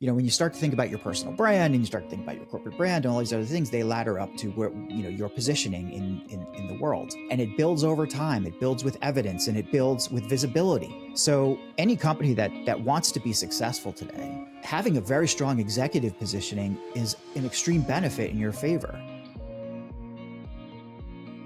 when you start to think about your personal brand and you start to think about your corporate brand and all these other things, they ladder up to where, your positioning in the world. And it builds over time. It builds with evidence and it builds with visibility. So any company that wants to be successful today, having a very strong executive positioning is an extreme benefit in your favor.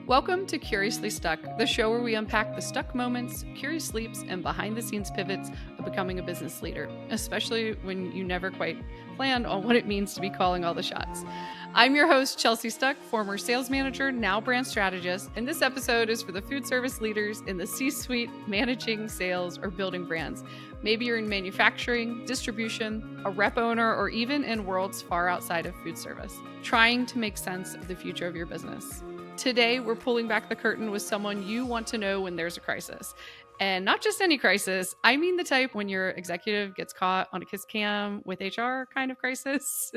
Welcome to Curiously Stuck, the show where we unpack the stuck moments, curious leaps, and behind-the-scenes pivots of becoming a business leader, especially when you never quite planned on what it means to be calling all the shots. I'm your host, Chelsea Stuck, former sales manager, now brand strategist, and this episode is for the food service leaders in the C-suite, managing sales, or building brands. Maybe you're in manufacturing, distribution, a rep owner, or even in worlds far outside of food service, trying to make sense of the future of your business. Today, we're pulling back the curtain with someone you want to know when there's a crisis. And not just any crisis, I mean the type when your executive gets caught on a kiss cam with HR kind of crisis.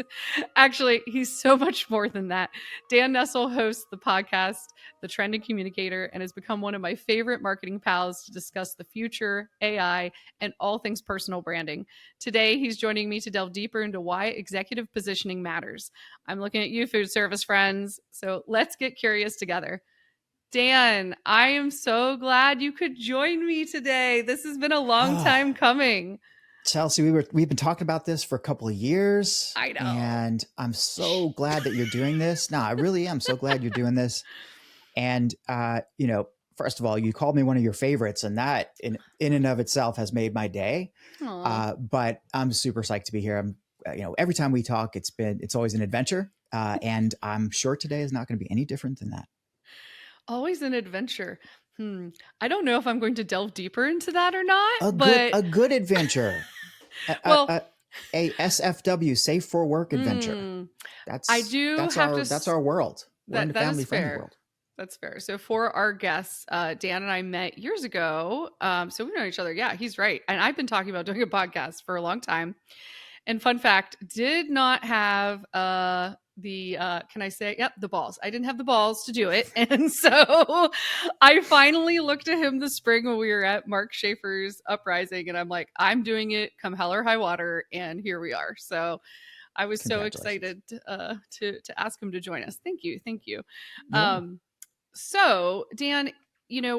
Actually, he's so much more than that. Dan Nestle hosts the podcast, The Trending Communicator, and has become one of my favorite marketing pals to discuss the future, AI, and all things personal branding. Today, he's joining me to delve deeper into why executive positioning matters. I'm looking at you, food service friends, so let's get curious together. Dan, I am so glad you could join me today. This has been a long time coming. Chelsea, we've been talking about this for a couple of years. I know. And I'm so glad that you're doing this. No, I really am so glad you're doing this. And first of all, you called me one of your favorites, and that in and of itself has made my day. But I'm super psyched to be here. I'm every time we talk, it's always an adventure. And I'm sure today is not going to be any different than that. Always an adventure. I don't know if I'm going to delve deeper into that or not. A good adventure. A SFW, safe for work adventure. That's our world. We're in the family friendly world. That's fair. So for our guests, Dan and I met years ago. So we've known each other. Yeah, he's right. And I've been talking about doing a podcast for a long time. And fun fact, did not have the balls. I didn't have the balls to do it. And so I finally looked at him this spring when we were at Mark Schaefer's Uprising, and I'm like, I'm doing it come hell or high water. And here we are. So I was so excited to ask him to join us. Thank you. Yeah. So Dan,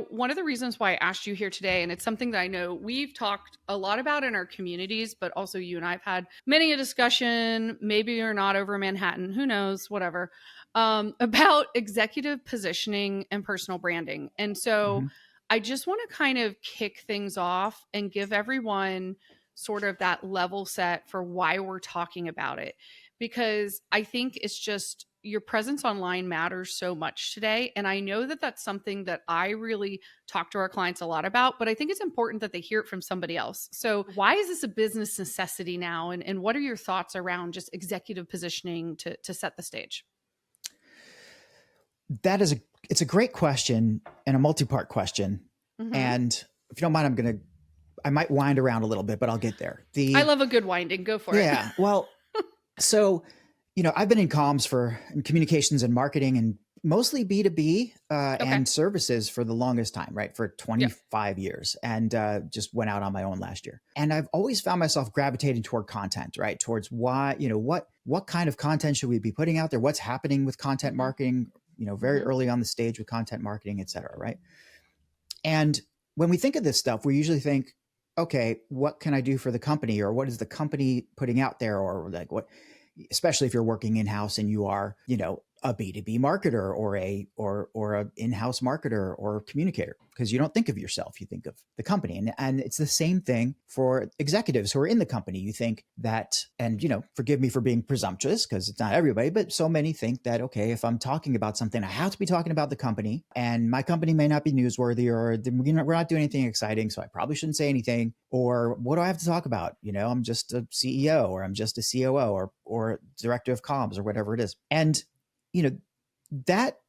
one of the reasons why I asked you here today, and it's something that I know we've talked a lot about in our communities, but also you and I have had many a discussion, maybe you're not over Manhattan, who knows, whatever, about executive positioning and personal branding. And so I just want to kind of kick things off and give everyone sort of that level set for why we're talking about it, because I think it's just your presence online matters so much today. And I know that that's something that I really talk to our clients a lot about, but I think it's important that they hear it from somebody else. So why is this a business necessity now? And what are your thoughts around just executive positioning to set the stage? It's a great question and a multi-part question. And if you don't mind, I might wind around a little bit, but I'll get there. I love a good winding. Go for it. Yeah. Well, so I've been in comms in communications and marketing, and mostly B2B and services for the longest time, right? For 25 years, and just went out on my own last year. And I've always found myself gravitating toward content, right? Towards why, what kind of content should we be putting out there? What's happening with content marketing, very early on the stage with content marketing, et cetera, right? And when we think of this stuff, we usually think, okay, what can I do for the company, or what is the company putting out there, or like what? Especially if you're working in-house and you are, a B2B marketer or a in-house marketer or communicator, because you don't think of yourself, you think of the company. And it's the same thing for executives who are in the company. You think that, and forgive me for being presumptuous, because it's not everybody, but so many think that, okay, if I'm talking about something, I have to be talking about the company, and my company may not be newsworthy, or we're not doing anything exciting, so I probably shouldn't say anything. Or what do I have to talk about? I'm just a CEO, or I'm just a COO, or director of comms, or whatever it is. And that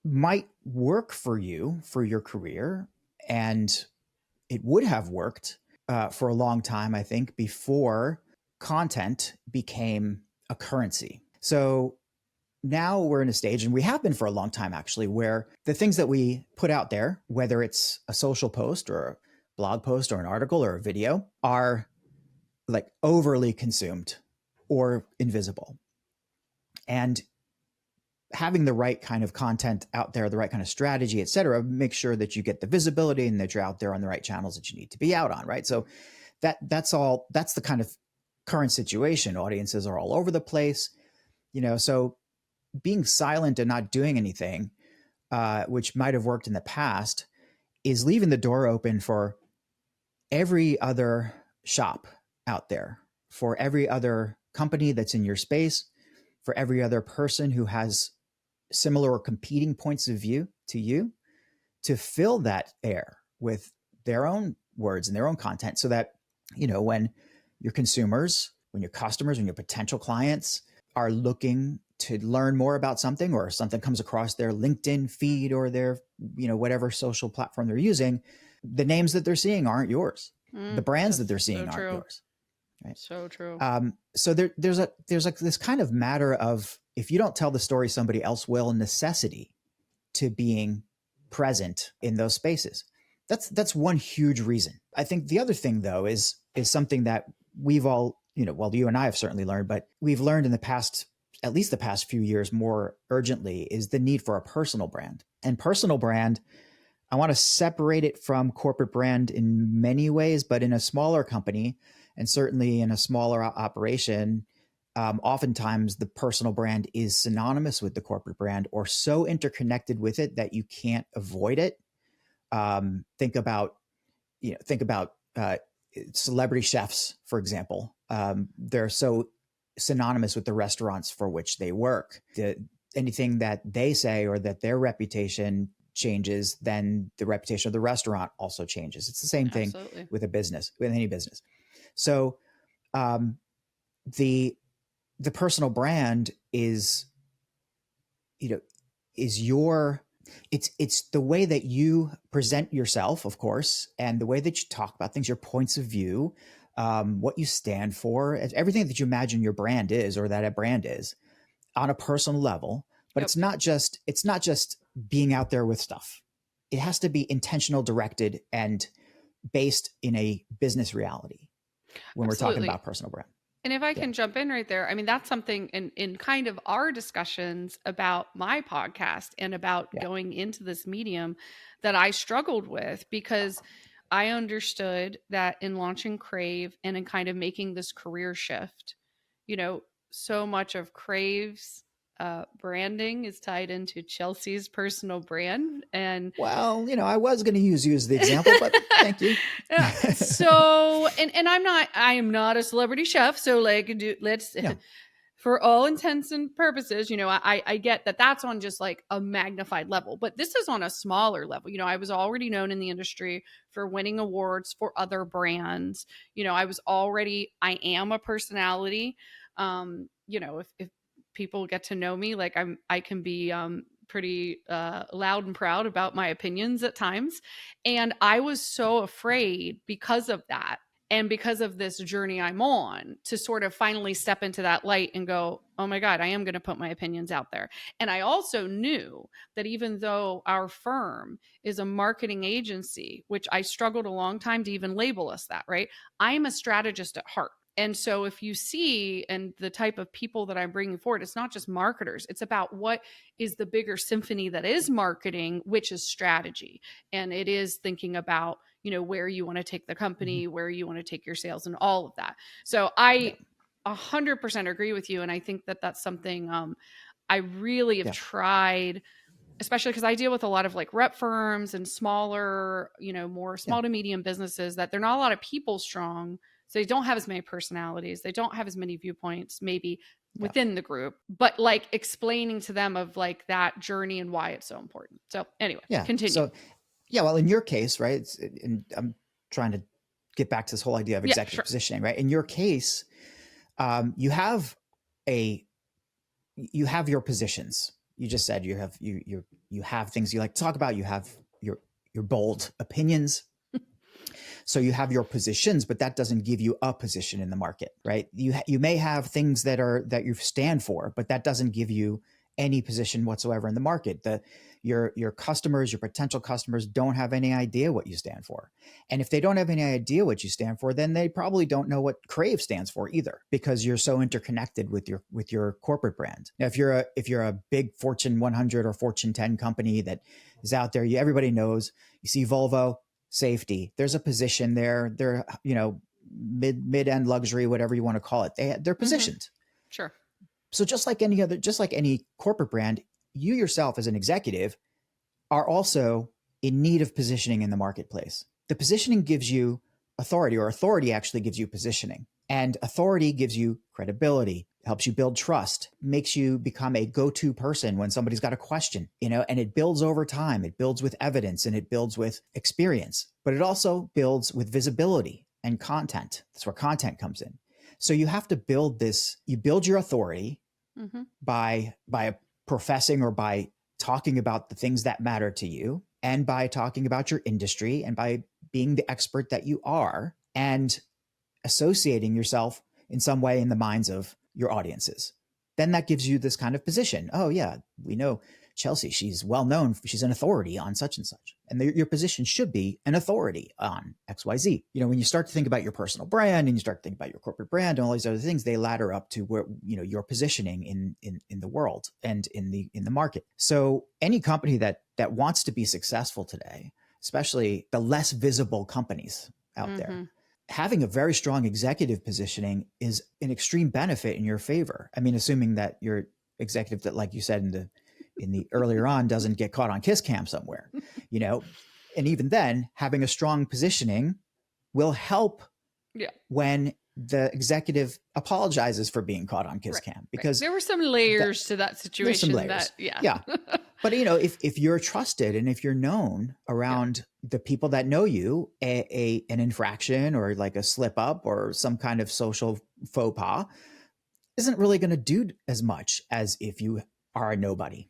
might work for you, for your career. And it would have worked for a long time, I think, before content became a currency. So now we're in a stage, and we have been for a long time, actually, where the things that we put out there, whether it's a social post or a blog post or an article or a video, are like overly consumed or invisible. And having the right kind of content out there, the right kind of strategy, et cetera, make sure that you get the visibility and that you're out there on the right channels that you need to be out on, right? So that's the kind of current situation. Audiences are all over the place, so being silent and not doing anything, which might have worked in the past, is leaving the door open for every other shop out there, for every other company that's in your space, for every other person who has similar or competing points of view to you, to fill that air with their own words and their own content, so that, when your consumers, when your customers, when your potential clients are looking to learn more about something, or something comes across their LinkedIn feed or their, whatever social platform they're using, the names that they're seeing aren't yours. The brands that That's they're so seeing aren't true. yours. Right. So true. So there's like this kind of matter of, if you don't tell the story, somebody else will, necessity to being present in those spaces. That's one huge reason. I think the other thing, though, is something that we've all, well, you and I have certainly learned, but we've learned in the past, at least the past few years more urgently, is the need for a personal brand. And personal brand, I want to separate it from corporate brand in many ways, but in a smaller company, and certainly in a smaller operation, oftentimes the personal brand is synonymous with the corporate brand, or so interconnected with it that you can't avoid it. Think about celebrity chefs, for example. They're so synonymous with the restaurants for which they work. Anything that they say or that their reputation changes, then the reputation of the restaurant also changes. It's the same thing Absolutely. with a business, with any business. So the personal brand is, it's the way that you present yourself, of course, and the way that you talk about things, your points of view, what you stand for, everything that you imagine your brand is, or that a brand is, on a personal level. But Yep. it's not just being out there with stuff. It has to be intentional, directed, and based in a business reality when we're talking Absolutely. about personal brand. And if I can jump in right there, I mean, that's something in kind of our discussions about my podcast and about going into this medium that I struggled with, because I understood that in launching Crave and in kind of making this career shift, so much of Crave's branding is tied into Chelsea's personal brand. And well, I was going to use you as the example, but thank you. So, and I am not a celebrity chef. So for all intents and purposes, I get that that's on just like a magnified level, but this is on a smaller level. I was already known in the industry for winning awards for other brands. I am a personality. If people get to know me, like I can be pretty loud and proud about my opinions at times. And I was so afraid because of that, and because of this journey I'm on, to sort of finally step into that light and go, oh my God, I am going to put my opinions out there. And I also knew that even though our firm is a marketing agency, which I struggled a long time to even label us that, right? I'm a strategist at heart. And so if you see, and the type of people that I'm bringing forward, it's not just marketers. It's about what is the bigger symphony that is marketing, which is strategy. And it is thinking about, where you want to take the company, where you want to take your sales, and all of that. So I 100% agree with you. And I think that that's something I really have tried, especially because I deal with a lot of like rep firms and smaller, more small to medium businesses, that they're not a lot of people strong. So they don't have as many personalities. They don't have as many viewpoints, maybe within the group, but like explaining to them of like that journey and why it's so important. So anyway, continue. So, well, in your case, right, and I'm trying to get back to this whole idea of executive positioning, right? In your case, you have your positions. You just said you have things you like to talk about. You have your bold opinions. So you have your positions, but that doesn't give you a position in the market, right? You may have things that you stand for, but that doesn't give you any position whatsoever in the market. Your customers, your potential customers don't have any idea what you stand for. And if they don't have any idea what you stand for, then they probably don't know what Crave stands for either, because you're so interconnected with your corporate brand. Now, if you're a big Fortune 100 or Fortune 10 company that is out there, everybody knows. You see Volvo, safety. There's a position there. They're, mid end luxury, whatever you want to call it. They're positioned. Sure. So just like any corporate brand, you yourself as an executive are also in need of positioning in the marketplace. The positioning gives you authority, or authority actually gives you positioning. And authority gives you credibility, helps you build trust, makes you become a go-to person when somebody's got a question, and it builds over time. It builds with evidence and it builds with experience, but it also builds with visibility and content. That's where content comes in. So you have to build this, you build your authority by professing or by talking about the things that matter to you, and by talking about your industry, and by being the expert that you are, and associating yourself in some way in the minds of your audiences. Then that gives you this kind of position. Oh yeah, we know Chelsea, she's well known, she's an authority on such and such. And your position should be an authority on XYZ. When you start to think about your personal brand and you start to think about your corporate brand and all these other things, they ladder up to where, your positioning in the world and in the market. So any company that wants to be successful today, especially the less visible companies out there, having a very strong executive positioning is an extreme benefit in your favor. I mean, assuming that your executive, that, like you said in the earlier on, doesn't get caught on kiss cam somewhere, and even then, having a strong positioning will help when the executive apologizes for being caught on kiss cam, because there were some layers to that situation. Yeah. But if you're trusted and if you're known around the people that know you, an infraction or like a slip up or some kind of social faux pas isn't really going to do as much as if you are a nobody.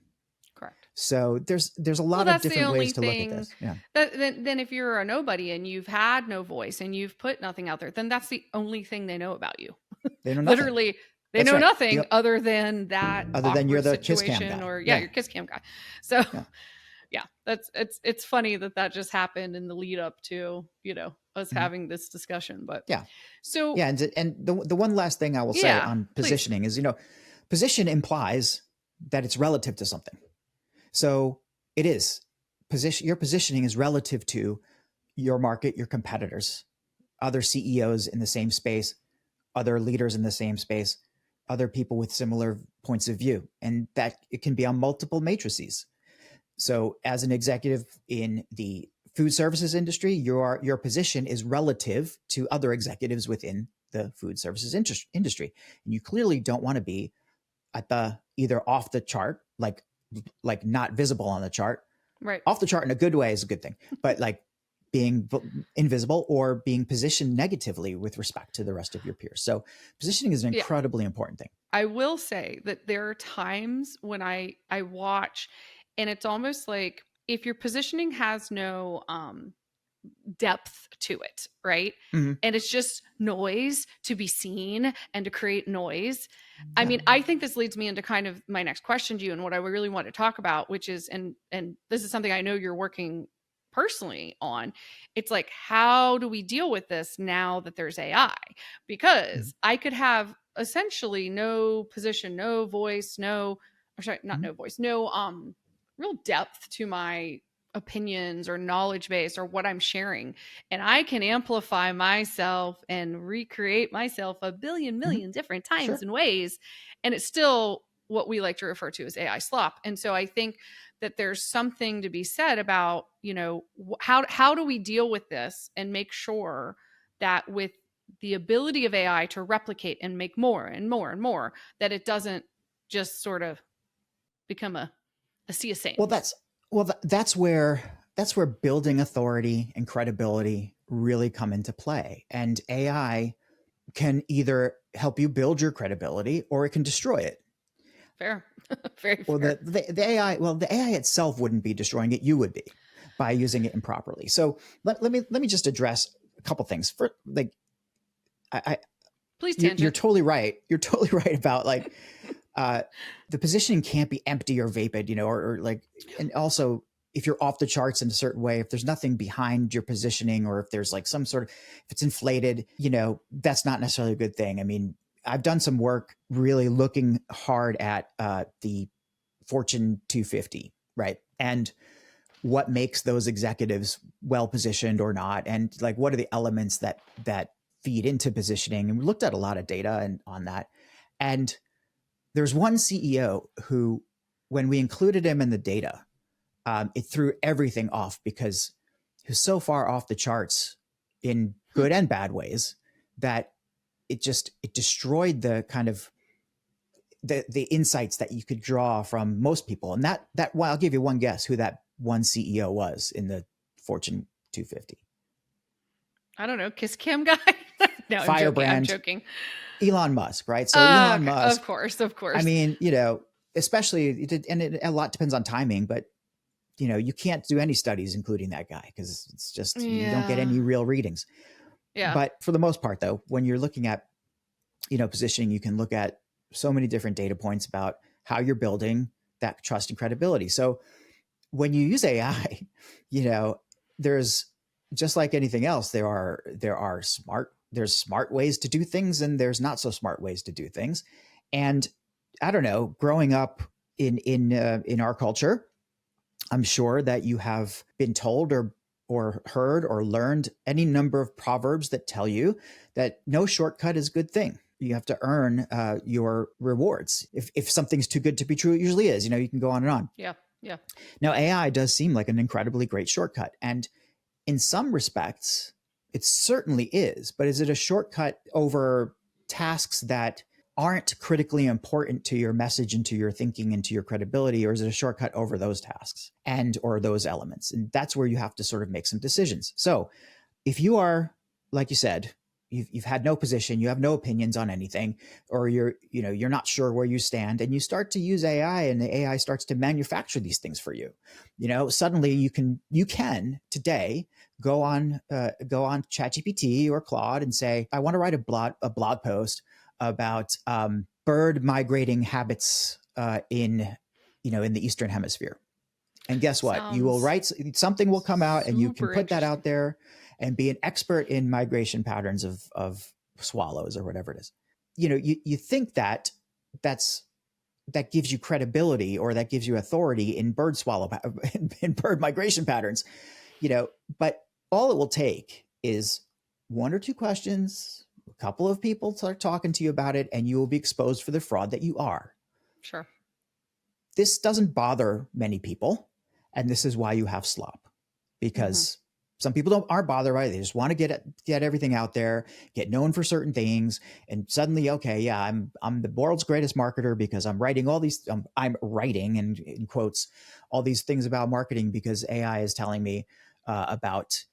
Correct. So there's a lot of different ways to look at this. Yeah. Then if you're a nobody and you've had no voice and you've put nothing out there, then that's the only thing they know about you. They know nothing. Literally, they know nothing other than that. Other than you're the kiss situation cam guy. Or your kiss cam guy. So it's funny that just happened in the lead up to us having this discussion. But and the one last thing I will say on positioning is position implies that it's relative to something. So it is your positioning is relative to your market, your competitors, other CEOs in the same space, other leaders in the same space, other people with similar points of view, and that it can be on multiple matrices. So as an executive in the food services industry, your position is relative to other executives within the food services industry. And you clearly don't want to be at the either off the chart, like not visible on the chart. Right. Off the chart in a good way is a good thing, but like being invisible or being positioned negatively with respect to the rest of your peers. So positioning is an incredibly important thing. I will say that there are times when I watch, and it's almost like if your positioning has no depth to it, right? And it's just noise to be seen and to create noise. I mean, I think this leads me into kind of my next question to you and what I really want to talk about, which is, and this is something I know you're working personally on. It's like, how do we deal with this now that there's AI? Because I could have essentially no position, no voice, no real depth to my opinions or knowledge base or what I'm sharing. And I can amplify myself and recreate myself a billion million different times and ways. And it's still what we like to refer to as AI slop. And so I think that there's something to be said about, how do we deal with this and make sure that with the ability of AI to replicate and make more and more and more, that it doesn't just sort of become a sea of sand. That's where building authority and credibility really come into play. And AI can either help you build your credibility or it can destroy it. Fair. Very fair. Well, the AI itself wouldn't be destroying it. You would be, by using it improperly. So let me just address a couple things. For please tangent. You're totally right. You're totally right about like uh, the positioning can't be empty or vapid, or like, and also if you're off the charts in a certain way, if there's nothing behind your positioning, or if there's like some sort of, if it's inflated, that's not necessarily a good thing. I mean, I've done some work really looking hard at the Fortune 250, right? And what makes those executives well positioned or not, and like what are the elements that feed into positioning. And we looked at a lot of data and on that. And there's one CEO who, when we included him in the data, it threw everything off because he was so far off the charts in good and bad ways that it destroyed the kind of the insights that you could draw from most people. And well, I'll give you one guess who that one CEO was in the Fortune 250. I don't know, Kiss Cam guy. No, I'm joking. I'm Firebrand, joking. Elon Musk, right? So Elon Okay. Of Musk, course, of I course. mean, especially, a lot depends on timing, but you can't do any studies including that guy because it's just, you don't get Yeah. any real readings. Yeah. But for the most part, though, when you're looking at, positioning, you can look at so many different data points about how you're building that trust and credibility. So when you use AI, there's, just like anything else, there's smart ways to do things and there's not so smart ways to do things. And I don't know, growing up in our culture, I'm sure that you have been told or heard or learned any number of proverbs that tell you that no shortcut is a good thing. You have to earn your rewards. If something's too good to be true, it usually is. You can go on and on. Yeah. Yeah. Now, AI does seem like an incredibly great shortcut. And in some respects, it certainly is. But is it a shortcut over tasks that aren't critically important to your message and to your thinking and to your credibility, or is it a shortcut over those tasks or those elements? And that's where you have to sort of make some decisions. So if you are, like you said, you've had no position, you have no opinions on anything, or you're not sure where you stand, and you start to use AI, and the AI starts to manufacture these things for you. Suddenly you can today go on ChatGPT or Claude and say, I want to write a blog post about bird migrating habits in the Eastern Hemisphere. And guess what? You will Sounds write something, will come out, and you can super put that interesting. out there and be an expert in migration patterns of swallows or whatever it is. You think that gives you credibility, or that gives you authority in in bird migration patterns, but all it will take is one or two questions, a couple of people start talking to you about it, and you will be exposed for the fraud that you are. Sure. This doesn't bother many people, and this is why you have slop, Mm-hmm. because some people aren't bothered by it. They just want to get everything out there, get known for certain things, and suddenly, okay, yeah, I'm the world's greatest marketer because I'm writing all these. I'm writing, and in quotes, all these things about marketing because AI is telling me about,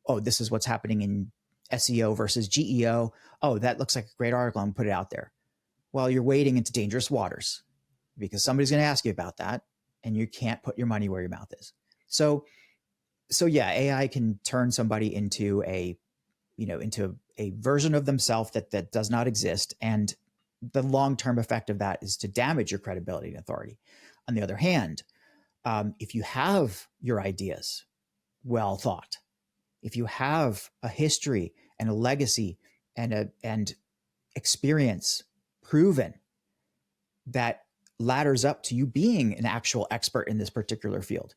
oh, this is what's happening in SEO versus GEO. Oh, that looks like a great article. I'm gonna put it out there. Well, you're wading into dangerous waters because somebody's going to ask you about that, and you can't put your money where your mouth is. So yeah, AI can turn somebody into a version of themselves that does not exist, and the long-term effect of that is to damage your credibility and authority. On the other hand, if you have your ideas well thought, if you have a history and a legacy and experience proven that ladders up to you being an actual expert in this particular field,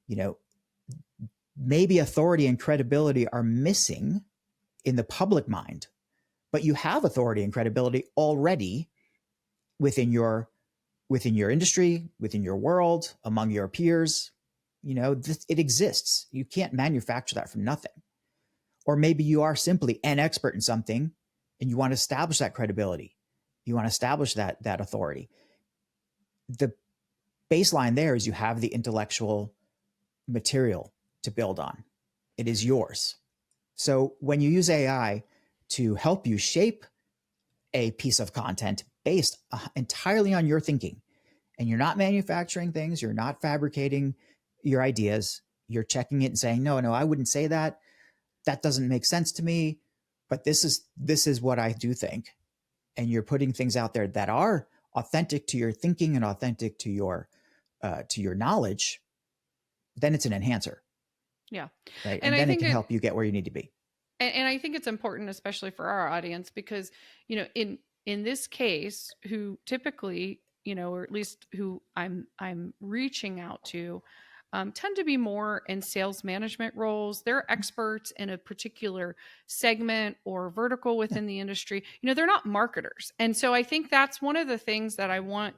you know, maybe authority and credibility are missing in the public mind, but you have authority and credibility already within your industry, within your world, among your peers. It exists. You can't manufacture that from nothing. Or maybe you are simply an expert in something and you want to establish that credibility. You want to establish that authority. The baseline there is you have the intellectual material to build on. It is yours. So when you use AI to help you shape a piece of content based entirely on your thinking, and you're not manufacturing things, you're not fabricating your ideas, you're checking it and saying, no, I wouldn't say that. That doesn't make sense to me, but this is what I do think. And you're putting things out there that are authentic to your thinking and authentic to your knowledge, then it's an enhancer, Yeah. right? And And I then it think can it help you get where you need to be. and I think it's important, especially for our audience, because in this case, who typically, or at least who I'm reaching out to, tend to be more in sales management roles. They're experts in a particular segment or vertical Yeah. within the industry. They're not marketers, and so I think that's one of the things that I want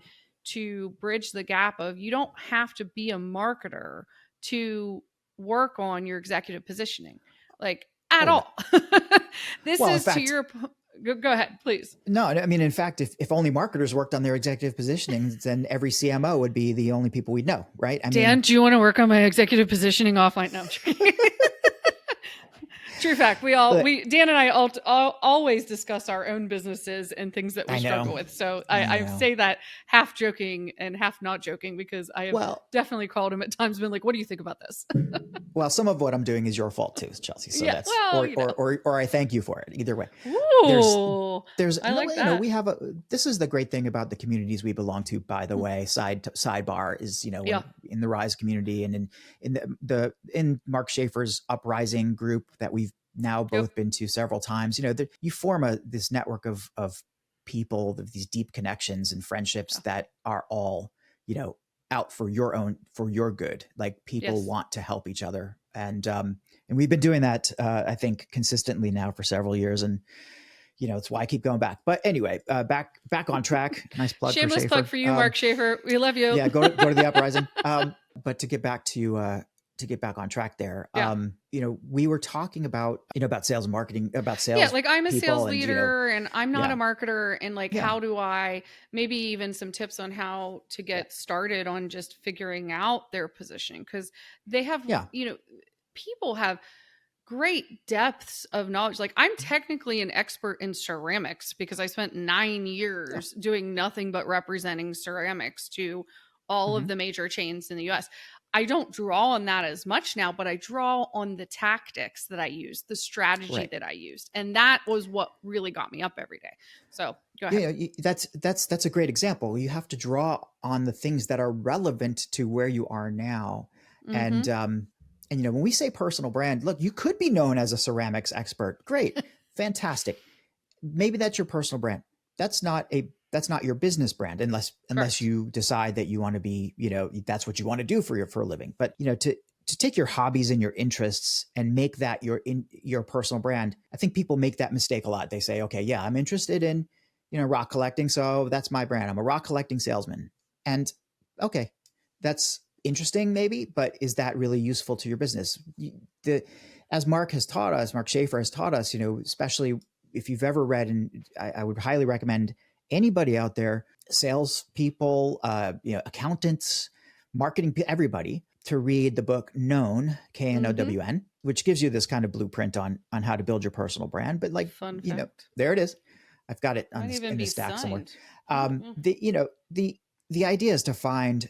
to bridge the gap of. You don't have to be a marketer to work on your executive positioning, like at Oh no. all. This Well, in is to fact, your go ahead, please. no, I mean, in fact, if only marketers worked on their executive positionings, then every CMO would be the only people we'd know, right? I Dan, mean, do you want to work on my executive positioning offline? No, I'm joking. True fact. but Dan and I always discuss our own businesses and things that we I know, struggle with. So I I know. say that half joking and half not joking, because I have Well, definitely called him at times, been like, "What do you think about this?" well, some of what I'm doing is your fault too, Chelsea. So Yeah. that's Well, or I thank you for it. Either way, there's Ooh, there's I no, like that. we have a, this is the great thing about the communities we belong to, by the way. Sidebar is, Yeah. when in the Rise community and in Mark Schaefer's Uprising group that we've now Yep. both been to several times, you form this network of people, these deep connections and friendships Yeah. that are all, out for your good. Like, people Yes. want to help each other. And we've been doing that, I think, consistently now for several years. And it's why I keep going back. But anyway, back on track. Nice plug for Shameless plug Schaefer. for you, Mark Schaefer. We love you. Yeah, go to the Uprising. But to get back on track there, Yeah. we were talking about sales and marketing, about Yeah, sales like I'm a sales people, and leader and I'm not a yeah, marketer, and like yeah, how do I maybe even some tips on how to yeah, get started on just figuring out their positioning, because they have, yeah, people have great depths of knowledge. Like I'm technically an expert in ceramics because I spent 9 yeah. years doing nothing but representing ceramics to all of Hmm. the major chains in the US. I don't draw on that as much now, but I draw on the tactics that I used, the strategy Right. that I used. And that was what really got me up every day. So go ahead. That's a great example. You have to draw on the things that are relevant to where you are now. Mm-hmm. And when we say personal brand, look, you could be known as a ceramics expert. Great, fantastic. Maybe that's your personal brand. That's not your business brand, unless Correct. you decide that you want to be, that's what you want to do for a living. But to take your hobbies and your interests and make that your personal brand, I think people make that mistake a lot. They say, okay, yeah, I'm interested in rock collecting, so that's my brand. I'm a rock collecting salesman. And okay, that's interesting maybe, but is that really useful to your business? As Mark Schaefer has taught us, especially if you've ever read, and I would highly recommend anybody out there, salespeople, accountants, marketing, everybody, to read the book Known, Mm-hmm. Known, which gives you this kind of blueprint on how to build your personal brand. But like, Fun fact. there it is. I've got it Might even in the be stack somewhere. signed. Mm-hmm. The idea is to find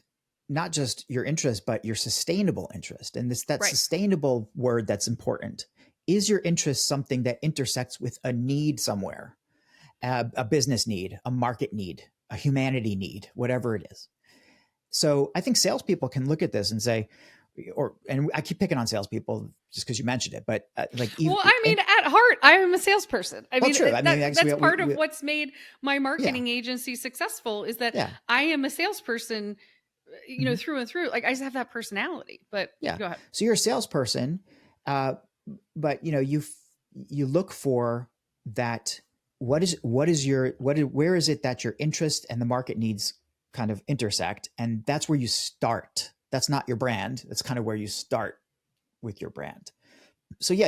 not just your interest, but your sustainable interest. And that Right. sustainable word that's important. Is your interest something that intersects with a need somewhere, a business need, a market need, a humanity need, whatever it is? So I think salespeople can look at this and say, and I keep picking on salespeople just because you mentioned it, but Well, I mean, at heart, I am a salesperson. I well, mean, true. I mean, actually, that's part of we what's made my yeah, marketing agency successful, is that yeah, I am a salesperson, mhm, through and through. Like I just have that personality. But yeah. go ahead. So you're a salesperson, uh, but you look for that. Where is it that your interest and the market needs kind of intersect, and that's where you start. That's not your brand. That's kind of where you start with your brand. So yeah,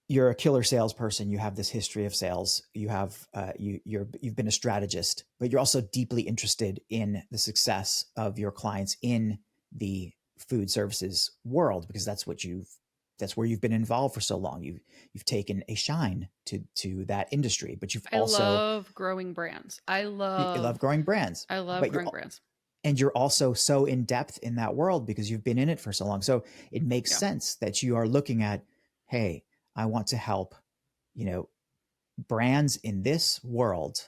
you're a killer salesperson. You have this history of sales. You have you've been a strategist, but you're also deeply interested in the success of your clients in the food services world, because that's where you've been involved for so long. You've taken a shine to that industry, but you've I also love growing brands. you love growing brands, I love but growing brands. you're also so in depth in that world because you've been in it for so long. So it makes Yeah. sense that you are looking at, hey, I want to help, you know, brands in this world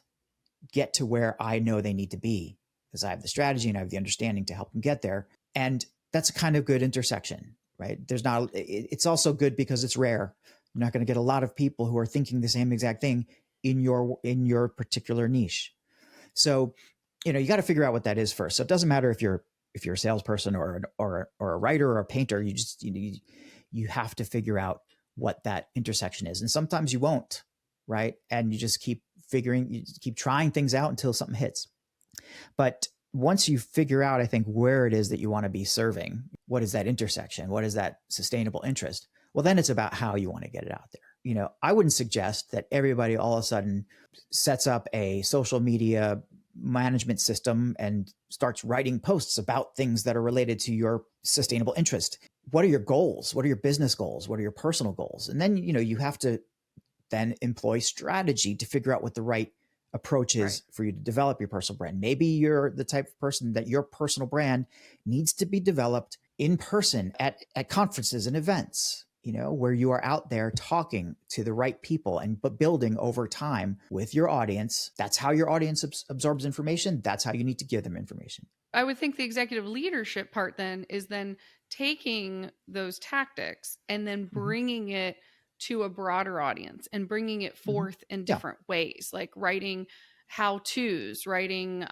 get to where I know they need to be. because I have the strategy and I have the understanding to help them get there. And that's a kind of good intersection, right? It's also good because it's rare. You're not going to get a lot of people who are thinking the same exact thing in your particular niche. So, you got to figure out what that is first. So it doesn't matter if you're a salesperson or a writer or a painter. You have to figure out what that intersection is, and sometimes you won't, right? And you just keep trying things out until something hits. But once you figure out, I think, where it is that you want to be serving, what is that intersection? What is that sustainable interest? Well, then it's about how you want to get it out there. I wouldn't suggest that everybody all of a sudden sets up a social media management system and starts writing posts about things that are related to your sustainable interest. What are your goals? What are your business goals? What are your personal goals? And then, you have to then employ strategy to figure out what the right approach is for you to develop your personal brand. Maybe you're the type of person that your personal brand needs to be developed in person at conferences and events, where you are out there talking to the right people but building over time with your audience. That's how your audience absorbs information. That's how you need to give them information. I would think the executive leadership part then is then taking those tactics and then bringing it to a broader audience and bringing it forth in different ways, like writing how-tos, writing,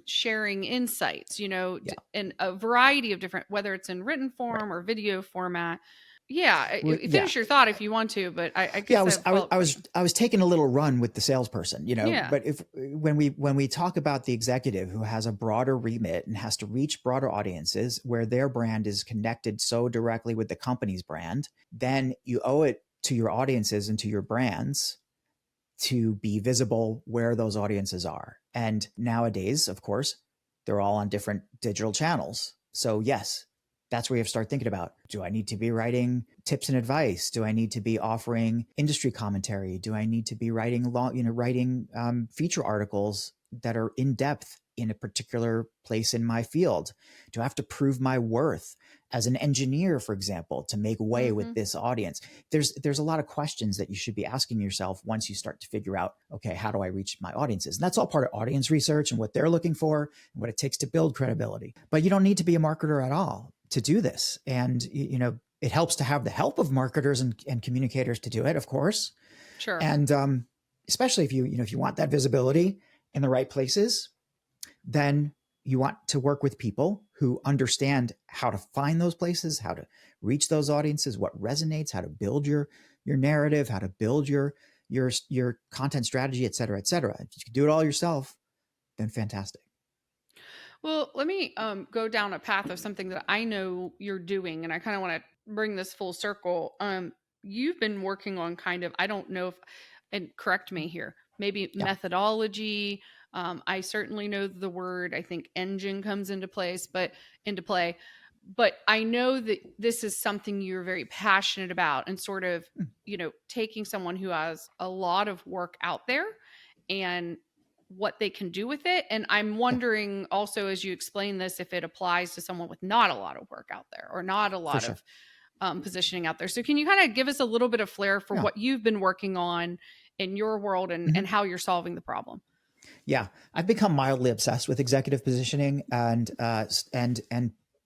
sharing insights, in a variety of different, whether it's in written form or video format. Yeah, finish your thought if you want to, but I guess I was taking a little run with the salesperson, Yeah. But when we talk about the executive who has a broader remit and has to reach broader audiences where their brand is connected so directly with the company's brand, then you owe it to your audiences and to your brands to be visible where those audiences are. And nowadays, of course, they're all on different digital channels. So yes, that's where you have to start thinking about, do I need to be writing tips and advice? Do I need to be offering industry commentary? Do I need to be writing feature articles that are in depth in a particular place in my field? Do I have to prove my worth as an engineer, for example, to make way with this audience? There's a lot of questions that you should be asking yourself once you start to figure out, okay, how do I reach my audiences? And that's all part of audience research and what they're looking for and what it takes to build credibility. But you don't need to be a marketer at all to do this. And, it helps to have the help of marketers and communicators to do it, of course. Sure. And especially if you want that visibility in the right places, then you want to work with people who understand how to find those places, how to reach those audiences, what resonates, how to build your narrative, how to build your content strategy, et cetera, et cetera. If you can do it all yourself, then fantastic. Well, let me go down a path of something that I know you're doing, and I kind of want to bring this full circle. You've been working on kind of, I don't know if, and correct me here, maybe methodology. I certainly know the word, I think engine comes into play, but I know that this is something you're very passionate about, and sort of, taking someone who has a lot of work out there and what they can do with it. And I'm wondering also, as you explain this, if it applies to someone with not a lot of work out there or not a lot of positioning out there. So can you kind of give us a little bit of flair for what you've been working on in your world and how you're solving the problem? Yeah, I've become mildly obsessed with executive positioning and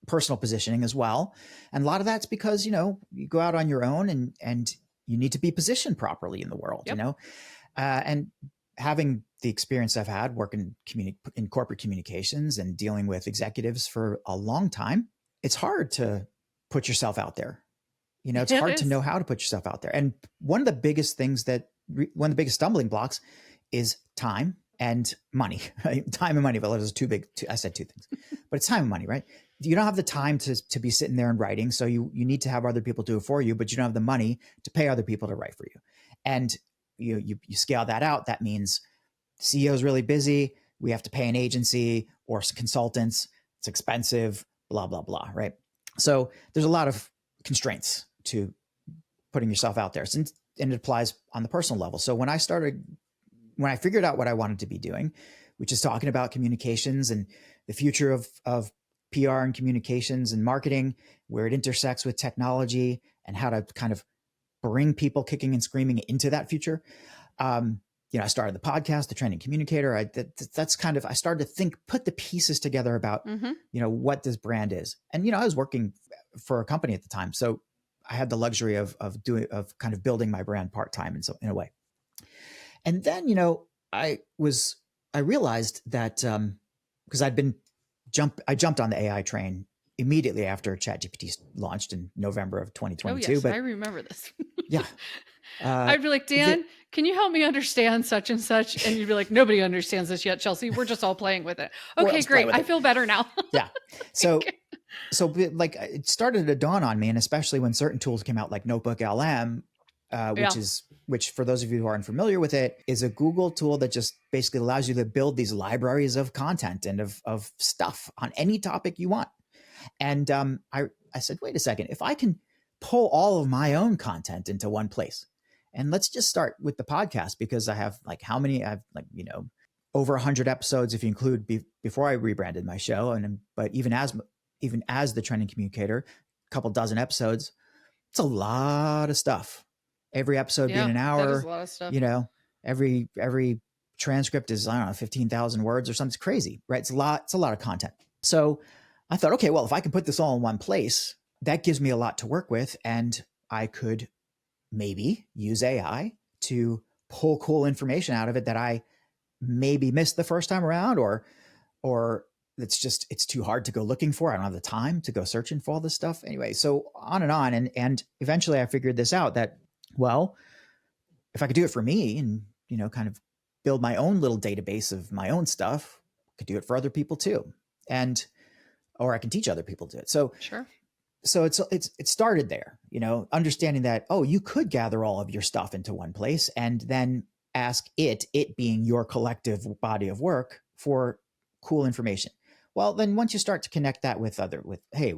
personal positioning as well. And a lot of that's because, you go out on your own and you need to be positioned properly in the world, and having the experience I've had working in corporate communications and dealing with executives for a long time, it's hard to put yourself out there. It's hard to know how to put yourself out there. And one of the biggest stumbling blocks is time and money. Right? Time and money, but those are too big. I said two things, but it's time and money, right? You don't have the time to be sitting there and writing. So you need to have other people do it for you, but you don't have the money to pay other people to write for you. And you scale that out. That means CEO is really busy. We have to pay an agency or consultants. It's expensive, blah, blah, blah. Right. So there's a lot of constraints to putting yourself out there. And it applies on the personal level. So when I figured out what I wanted to be doing, which is talking about communications and the future of PR and communications and marketing, where it intersects with technology and how to kind of bring people kicking and screaming into that future. I started the podcast, the Trending Communicator. That's kind of, I started to put the pieces together about, Mm-hmm. what this brand is. And, I was working for a company at the time. So I had the luxury of kind of building my brand part-time in a way. And then, I was, I realized that, because I jumped on the AI train immediately after ChatGPT launched in November of Oh 2022. yes, I But remember this. yeah, uh, I'd be like, the, Dan, can you help me understand such and such? And you'd be like, nobody understands this yet, Chelsea. We're just all playing with it. we're Okay, else play great. with I it. feel better now. Yeah. So Okay. like it started to dawn on me, and especially when certain tools came out like Notebook LM, Yeah. which for those of you who aren't familiar with it, is a Google tool that just basically allows you to build these libraries of content and of stuff on any topic you want. And I said, wait a second, if I can pull all of my own content into one place, and let's just start with the podcast, because I have like how many I've like, over 100 episodes if you include before I rebranded my show. But even as the Trending Communicator, a couple dozen episodes, it's a lot of stuff. Every episode being Yeah, an that is a hour, lot of stuff. every transcript is, I don't know, 15,000 words or something. It's crazy, right? It's a lot of content. So I thought, okay, well, if I can put this all in one place, that gives me a lot to work with. And I could maybe use AI to pull cool information out of it that I maybe missed the first time around, or it's too hard to go looking for. I don't have the time to go searching for all this stuff. Anyway, so on and on. And eventually I figured this out that, well, if I could do it for me and, kind of build my own little database of my own stuff, I could do it for other people too. Or I can teach other people to do it. Sure. So it started there, understanding that, oh, you could gather all of your stuff into one place and then ask it being your collective body of work, for cool information. Well, then once you start to connect that with hey,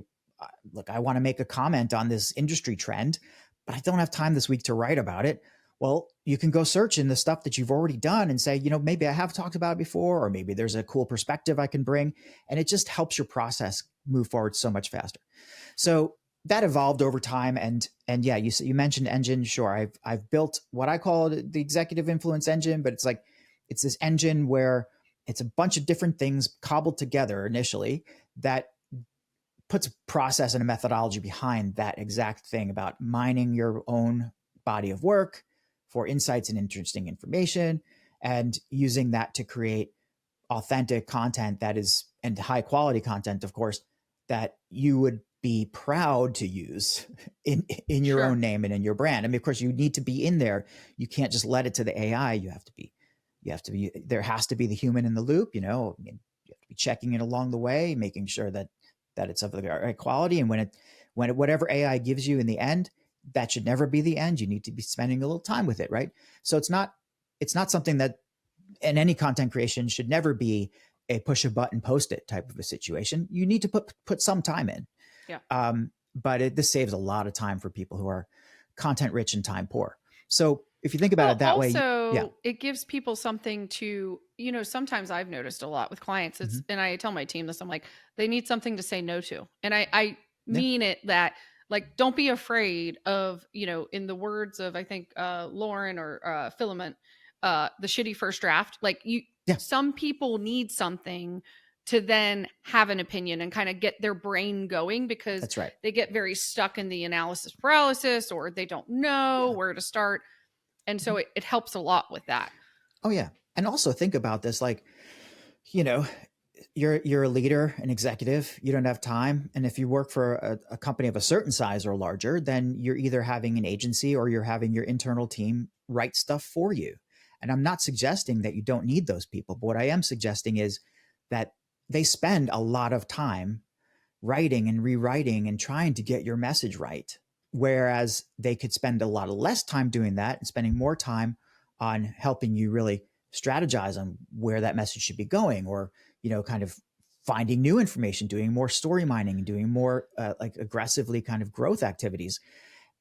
look, I want to make a comment on this industry trend, but I don't have time this week to write about it. Well, you can go search in the stuff that you've already done and say, maybe I have talked about it before, or maybe there's a cool perspective I can bring. And it just helps your process move forward so much faster. So that evolved over time. And yeah, you mentioned engine. Sure. I've built what I call the executive influence engine, but it's this engine where it's a bunch of different things cobbled together initially that puts a process and a methodology behind that exact thing about mining your own body of work for insights and interesting information, and using that to create authentic content and high quality content, of course, that you would be proud to use in your Sure. own name and in your brand. I mean, of course, you need to be in there. You can't just let it to the AI. You have to be, there has to be the human in the loop, I mean, you have to be checking it along the way, making sure that it's of the right quality. And whatever AI gives you in the end, that should never be the end. You need to be spending a little time with it. Right. So it's not something that in any content creation should never be a push a button, post it type of a situation. You need to put some time in. Yeah. But this saves a lot of time for people who are content rich and time poor. So if you think about it that way, yeah. It gives people something to, sometimes I've noticed a lot with clients, and I tell my team this, I'm like, they need something to say no to. And I mean it that, like, don't be afraid of, in the words of, I think, Lauren or Filament, the shitty first draft, like some people need something to then have an opinion and kind of get their brain going, because That's right. they get very stuck in the analysis paralysis, or they don't know where to start. And so it helps a lot with that. Oh yeah. And also think about this, like, you're a leader, an executive, you don't have time. And if you work for a company of a certain size or larger, then you're either having an agency or you're having your internal team write stuff for you. And I'm not suggesting that you don't need those people, but what I am suggesting is that they spend a lot of time writing and rewriting and trying to get your message right. Whereas they could spend a lot of less time doing that and spending more time on helping you really strategize on where that message should be going, or, kind of finding new information, doing more story mining and doing more like aggressively kind of growth activities.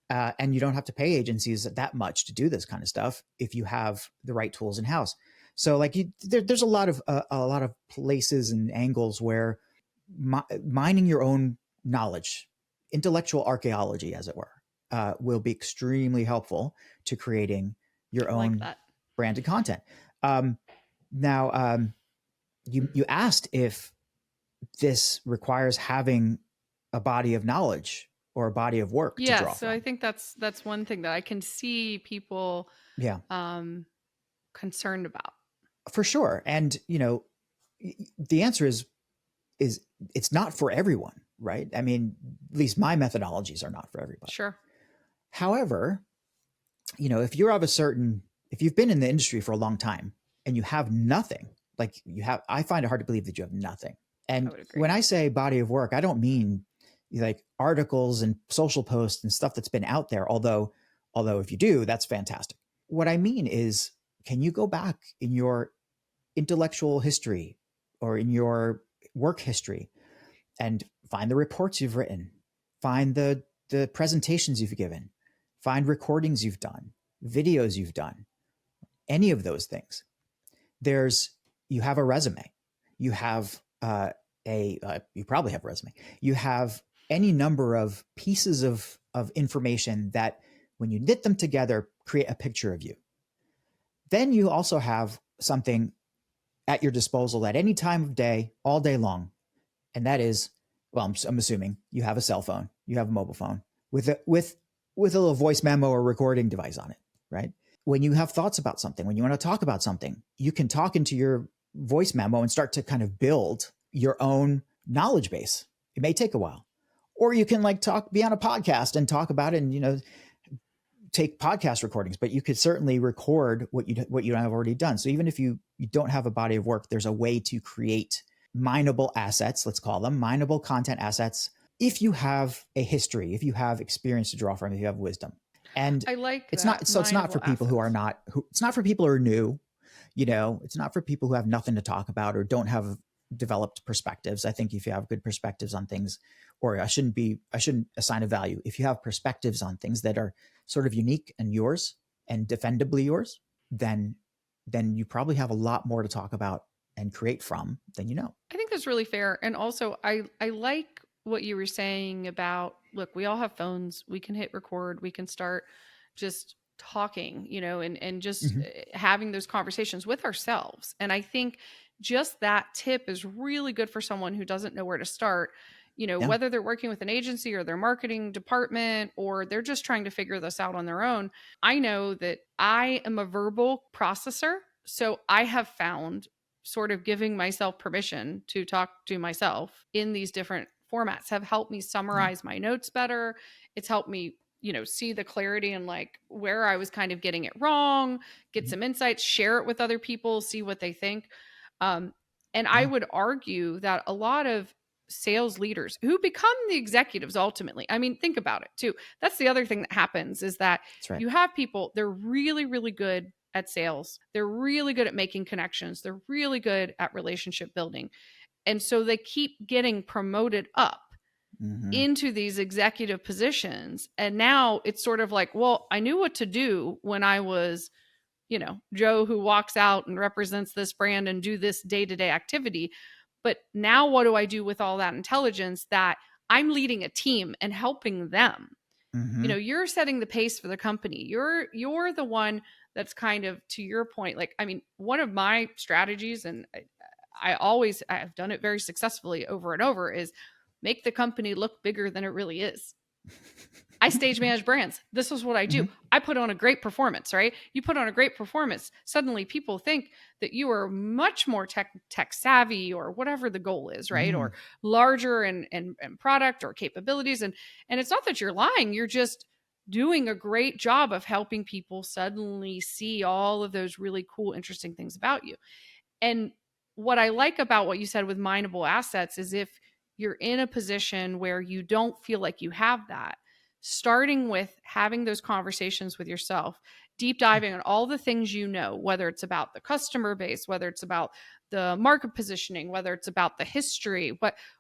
And you don't have to pay agencies that much to do this kind of stuff if you have the right tools in house. So like there's a lot of places and angles where mining your own knowledge, intellectual archaeology, as it were, will be extremely helpful to creating your own branded content. Um, now, you asked if this requires having a body of knowledge or a body of work to Yes, draw so I from. think that's one thing that I can see people Yeah, um, concerned about. for sure. And the answer is it's not for everyone, right? I mean, at least my methodologies are not for everybody. Sure. However, if you've been in the industry for a long time and you have nothing, I find it hard to believe that you have nothing. I And would agree. when I say body of work, I don't mean like articles and social posts and stuff that's been out there. Although if you do, that's fantastic. What I mean is, can you go back in your intellectual history or in your work history and find the reports you've written, find the presentations you've given, find recordings you've done, videos you've done, any of those things. You have a resume, you have you probably have a resume, you have any number of pieces of information that when you knit them together create a picture of you. Then you also have something at your disposal at any time of day, all day long, and that is, well, I'm assuming you have a cell phone, you have a mobile phone with a little voice memo or recording device on it, right? When you have thoughts about something, when you want to talk about something, you can talk into your voice memo and start to kind of build your own knowledge base. It may take a while, or you can be on a podcast and talk about it, and take podcast recordings, but you could certainly record what you have already done. So even if you don't have a body of work, there's a way to create mineable assets, let's call them mineable content assets, if you have a history, if you have experience to draw from, if you have wisdom. And I like it's that. not for Mineable people who are assets. not who it's not for people who are new, it's not for people who have nothing to talk about or don't have developed perspectives. I think if you have good perspectives on things, or I shouldn't assign a value. If you have perspectives on things that are sort of unique and yours and defendably yours, then you probably have a lot more to talk about and create from than you know. I think that's really fair. And also I like what you were saying about, look, we all have phones. We can hit record. We can start just talking, and just Mm-hmm. having those conversations with ourselves. And I think just that tip is really good for someone who doesn't know where to start, Yeah. whether they're working with an agency or their marketing department, or they're just trying to figure this out on their own. I know that I am a verbal processor. So I have found sort of giving myself permission to talk to myself in these different formats have helped me Yeah. summarize my notes better. It's helped me, see the clarity and where I was kind of getting it wrong, get Mm-hmm. some insights, share it with other people, see what they think. Um, and I Yeah. would argue that a lot of sales leaders who become the executives ultimately, I mean, think about it too. That's the other thing that happens is that That's right. you have people, they're really, really good at sales. They're really good at making connections. They're really good at relationship building. And so they keep getting promoted up Mm-hmm. into these executive positions. And now it's sort of like, well, I knew what to do when I was, Joe who walks out and represents this brand and do this day-to-day activity. But now what do I do with all that intelligence that I'm leading a team and helping them? Mm-hmm. You're setting the pace for the company. You're the one that's kind of, to your point, like, I mean, one of my strategies, and I've done it very successfully over and over, is make the company look bigger than it really is. I stage manage brands. This is what I do. Mm-hmm. I put on a great performance, right? You put on a great performance. Suddenly people think that you are much more tech savvy, or whatever the goal is, right? Mm-hmm. Or larger and product or capabilities. And it's not that you're lying. You're just doing a great job of helping people suddenly see all of those really cool, interesting things about you. And what I like about what you said with mineable assets is, if you're in a position where you don't feel like you have that, starting with having those conversations with yourself, deep diving on all the things, whether it's about the customer base, whether it's about the market positioning, whether it's about the history,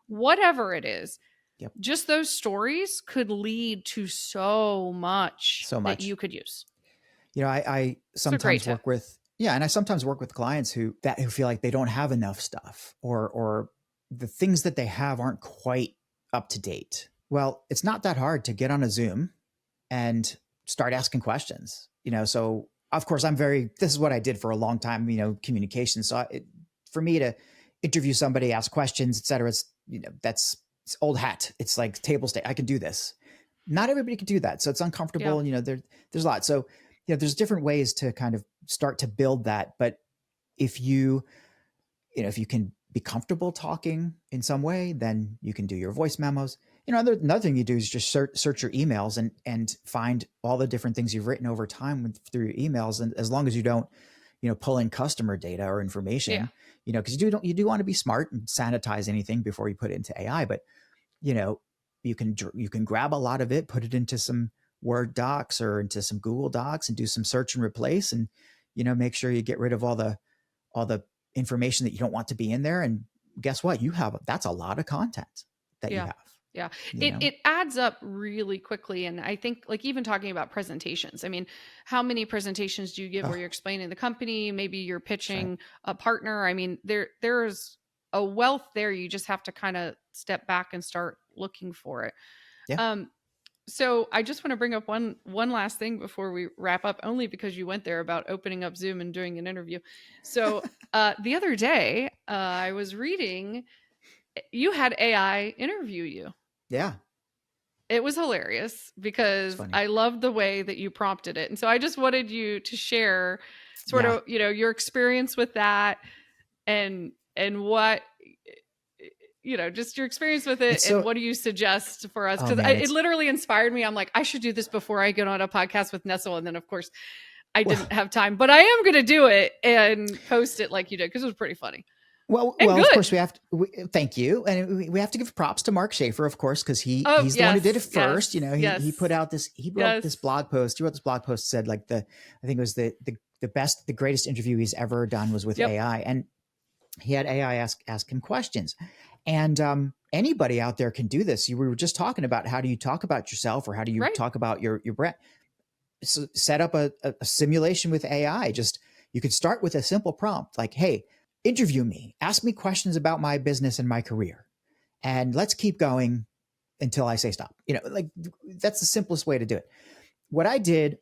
whatever it is, Yep. just those stories could lead to so much So that much. you could use. I It's a great sometimes tip. work with, yeah, and I sometimes work with clients who feel like they don't have enough stuff, or the things that they have aren't quite up to date. Well, it's not that hard to get on a Zoom and start asking questions. So of course, this is what I did for a long time, communication. So for me to interview somebody, ask questions, et cetera, it's old hat. It's like table stake. I can do this. Not everybody can do that. So it's Yeah. uncomfortable. There's a lot. So, there's different ways to kind of start to build that. But if if you can be comfortable talking in some way, then you can do your voice memos. Another thing you do is just search your emails and find all the different things you've written over time through your emails. And as long as you don't, pull in customer data or Yeah. information, because you do want to be smart and sanitize anything before you put it into AI. But you can grab a lot of it, put it into some Word docs or into some Google Docs and do some search and replace, and make sure you get rid of all the information that you don't want to be in there. And guess what? That's a lot of content that you Yeah. have. Yeah. You It know, it adds up really quickly. And I think like even talking about presentations, I mean, how many presentations do you give where oh, you're explaining the company? Maybe you're that's right. pitching a partner. I mean, there's a wealth there. You just have to kind of step back and start looking for it. Yeah. Um, so I just want to bring up one last thing before we wrap up, only because you went there about opening up Zoom and doing an interview. So the other day, I was reading you had AI interview you. Yeah. It was hilarious It's because funny. I loved the way that you prompted it. And so I just wanted you to share sort Yeah. of, your experience with that and what just your experience with it It's and so, what do you suggest for us? oh Because man, it literally inspired me. I'm like, I should do this before I get on a podcast with Nestle. And then, of course, I didn't well, have time, but I am going to do it and post it like you did because it was pretty funny and Of good. course thank you. And we have to give props to Mark Schaefer, of course, because Oh, he's the one who did it yes, first. yes, He put yes, out he wrote yes. this blog post. He wrote this blog post, said like I think it was the greatest interview he's ever done was with Yep. AI. And he had AI ask him questions. And anybody out there can do this. We were just talking about how do you talk about yourself, or how do you Right. talk about your brand. So set up a simulation with AI. You could start with a simple prompt like, hey, interview me, ask me questions about my business and my career, and let's keep going until I say stop. Like that's the simplest way to do it. What I did,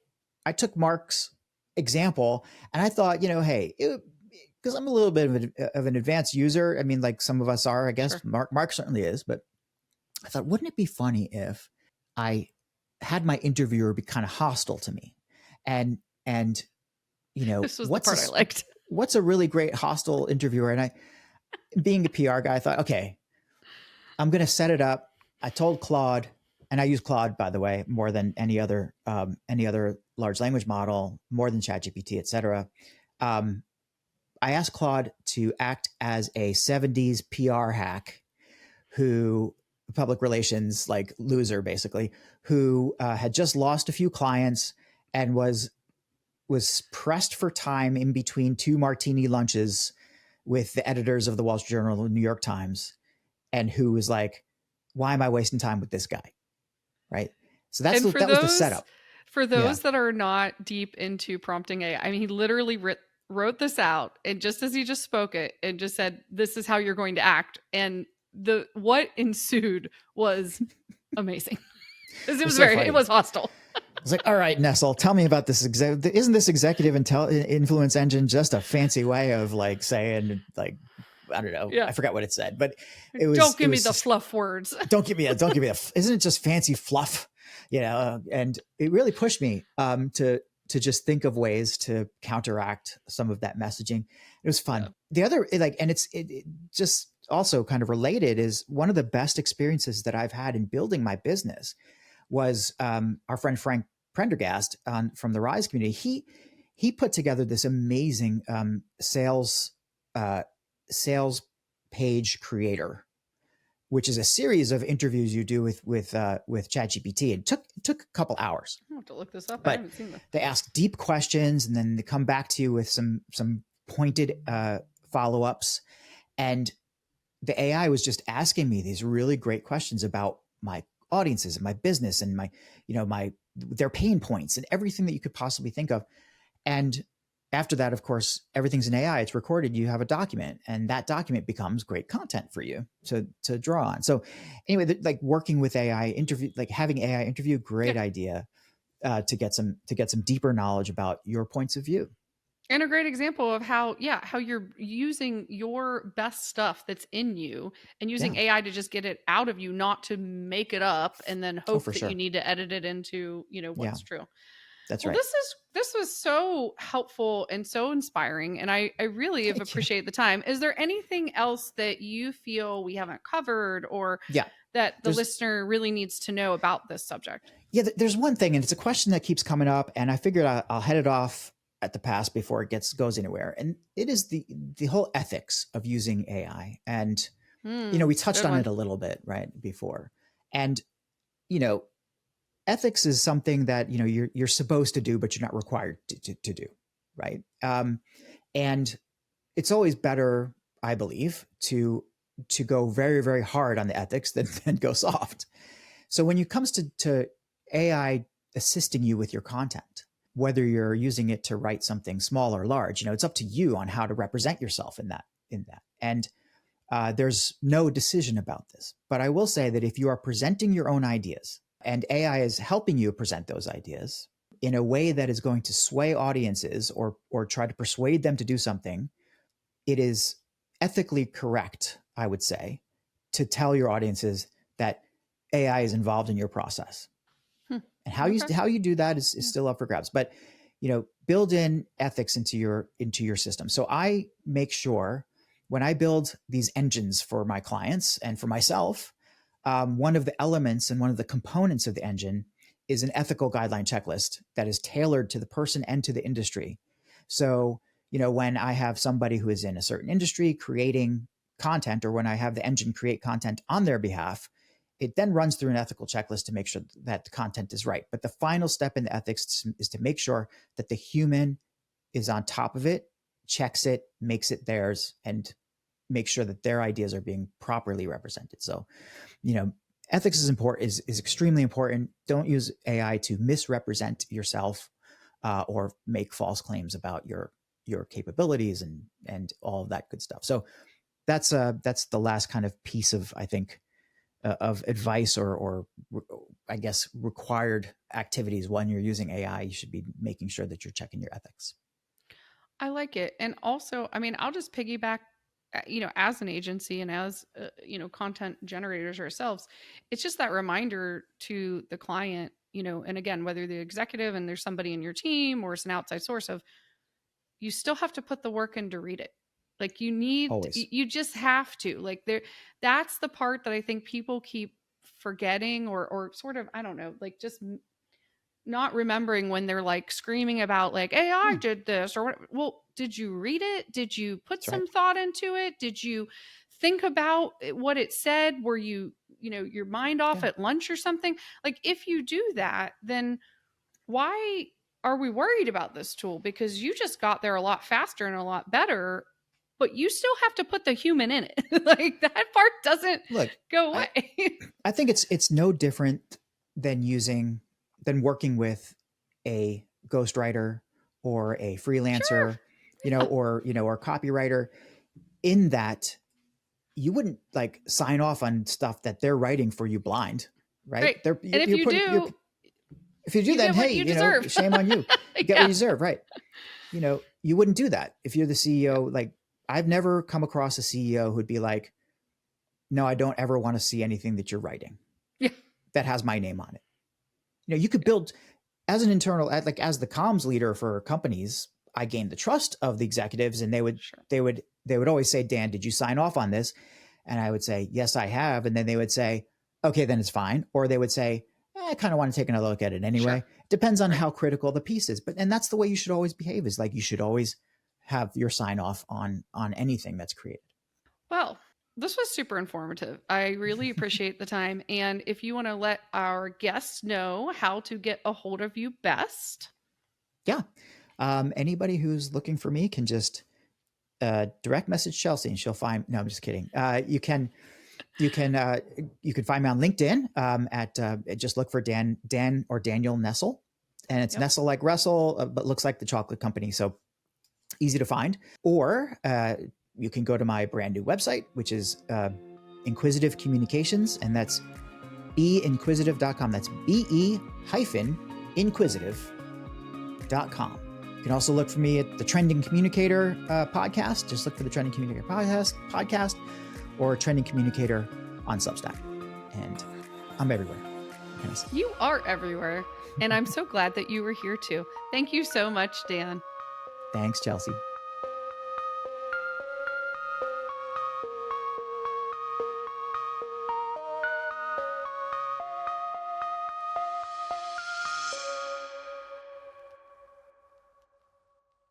I took Mark's example and I thought, hey, because I'm a little bit of an advanced user. I mean, like some of us are, I guess. Sure. Mark certainly is, but I thought, wouldn't it be funny if I had my interviewer be kind of hostile to me, and This was the part I liked. what's a really great hostile interviewer? And I, being a PR guy, I thought, okay, I'm going to set it up. I told Claude, and I use Claude, by the way, more than any other large language model, more than ChatGPT, et cetera. I asked Claude to act as a 70s PR hack who public relations like loser basically, who had just lost a few clients and was pressed for time in between two martini lunches with the editors of the Wall Street Journal and the New York Times, and who was like, why am I wasting time with this guy? Right. So And that was the setup. for Yeah. those that are not deep into prompting AI, I mean, he literally wrote this out, and just as he just spoke it, and just said, "This is how you're going to act," and what ensued was amazing. It was so it was hostile. I was like, all right, Nestle, tell me about this. Isn't this executive influence engine just a fancy way of like saying like, I don't know. Yeah. I forgot what it said, but Don't give me the fluff words. Don't give me isn't it just fancy fluff? And it really pushed me to just think of ways to counteract some of that messaging. It was fun. Yeah. The other and it just also kind of related is one of the best experiences that I've had in building my business was our friend Frank Prendergast from the Rise community. He put together this amazing sales page creator, which is a series of interviews you do with ChatGPT. It took a couple hours. I have to look this up. But I haven't seen that. they ask deep questions and then they come back to you with some pointed follow-ups. And the AI was just asking me these really great questions about my audiences and my business and their pain points and everything that you could possibly think of. And after that, of course, everything's in AI. It's recorded. You have a document, and that document becomes great content for you to draw on. So, anyway, like working with AI interview, like having AI interview, great idea. to get some deeper knowledge about your points of view. And a great example of how you're using your best stuff that's in you and using Yeah. AI to just get it out of you, not to make it up and then Oh, hope for that you sure. need to edit it into, Yeah, what's true. that's Well, right. this was so helpful and so inspiring, and I really have Thank you. appreciated the time. Is there anything else that you feel we haven't covered, or Yeah. that the There's listener really needs to know about this subject? Yeah, there's one thing, and it's a question that keeps coming up, and I figured I'll head it off at the pass before it goes anywhere. And it is the whole ethics of using AI. And we touched Good on one. it a little bit right before. And you know, ethics is something that you're supposed to do, but you're not required to do, right? And it's always better, I believe, to go very, very hard on the ethics than go soft. So when it comes to AI assisting you with your content, whether you're using it to write something small or large, it's up to you on how to represent yourself in that. And there's no decision about this. But I will say that if you are presenting your own ideas and AI is helping you present those ideas in a way that is going to sway audiences or try to persuade them to do something, it is ethically correct, I would say, to tell your audiences that AI is involved in your process. Hmm. And how Okay. you do that is still up for grabs. But build in ethics into your system. So I make sure when I build these engines for my clients and for myself, one of the elements and one of the components of the engine is an ethical guideline checklist that is tailored to the person and to the industry. So, when I have somebody who is in a certain industry creating content, or when I have the engine create content on their behalf, it then runs through an ethical checklist to make sure that the content is right. But the final step in the ethics is to make sure that the human is on top of it, checks it, makes it theirs, and make sure that their ideas are being properly represented. So, ethics is important, is extremely important. Don't use AI to misrepresent yourself or make false claims about your capabilities and all of that good stuff. So that's the last kind of piece of, I think, of advice or I guess required activities when you're using AI. You should be making sure that you're checking your ethics. I like it. And also, I mean, I'll just piggyback, as an agency and as, content generators ourselves, it's just that reminder to the client, and again, whether the executive and there's somebody in your team or it's an outside source of, you still have to put the work in to read it. Like Always. you just have to, like, that's the part that I think people keep forgetting, or sort of, I don't know, like, just not remembering when they're like screaming about like AI Yeah, did this or what. Well, did you read it? Did you put that's right. some thought into it? Did you think about what it said? Were you, your mind off Yeah. at lunch or something? Like, if you do that, then why are we worried about this tool? Because you just got there a lot faster and a lot better, but you still have to put the human in it. Like, that part doesn't Look, go I away. I think it's no different than working with a ghostwriter or a Sure. freelancer, or a copywriter, in that you wouldn't like sign off on stuff that they're writing for you blind, right? Right. They're And if you're you putting you're do, if you do you that, get what hey, you deserve. shame on you. You get what Yeah. you deserve, right? You wouldn't do that if you're the Yeah. CEO. Like, I've never come across a CEO who'd be like, no, I don't ever want to see anything that you're writing Yeah. that has my name on it. You could build as an internal, like as the comms leader for companies. I gained the trust of the executives, and Sure. they would always say, Dan, did you sign off on this? And I would say, yes, I have. And then they would say, okay, then it's fine. Or they would say, I kind of want to take another look at it Sure. anyway. Depends on Right. how critical the piece is. And that's the way you should always behave, is like, you should always have your sign off on anything that's created. Well, this was super informative. I really appreciate the time. And if you want to let our guests know how to get a hold of you best. Yeah. Anybody who's looking for me can just direct message Chelsea, and she'll find. No, I'm just kidding. You can find me on LinkedIn at just look for Dan or Daniel Nestle, and it's Yep. Nestle like Russell, but looks like the chocolate company. So easy to find. Or you can go to my brand new website, which is Inquisitive Communications, and that's beinquisitive.com. That's BE hyphen inquisitive.com. You can also look for me at the Trending Communicator podcast. Just look for the Trending Communicator podcast or Trending Communicator on Substack. And I'm everywhere. You are everywhere. And I'm so glad that you were here too. Thank you so much, Dan. Thanks, Chelsea.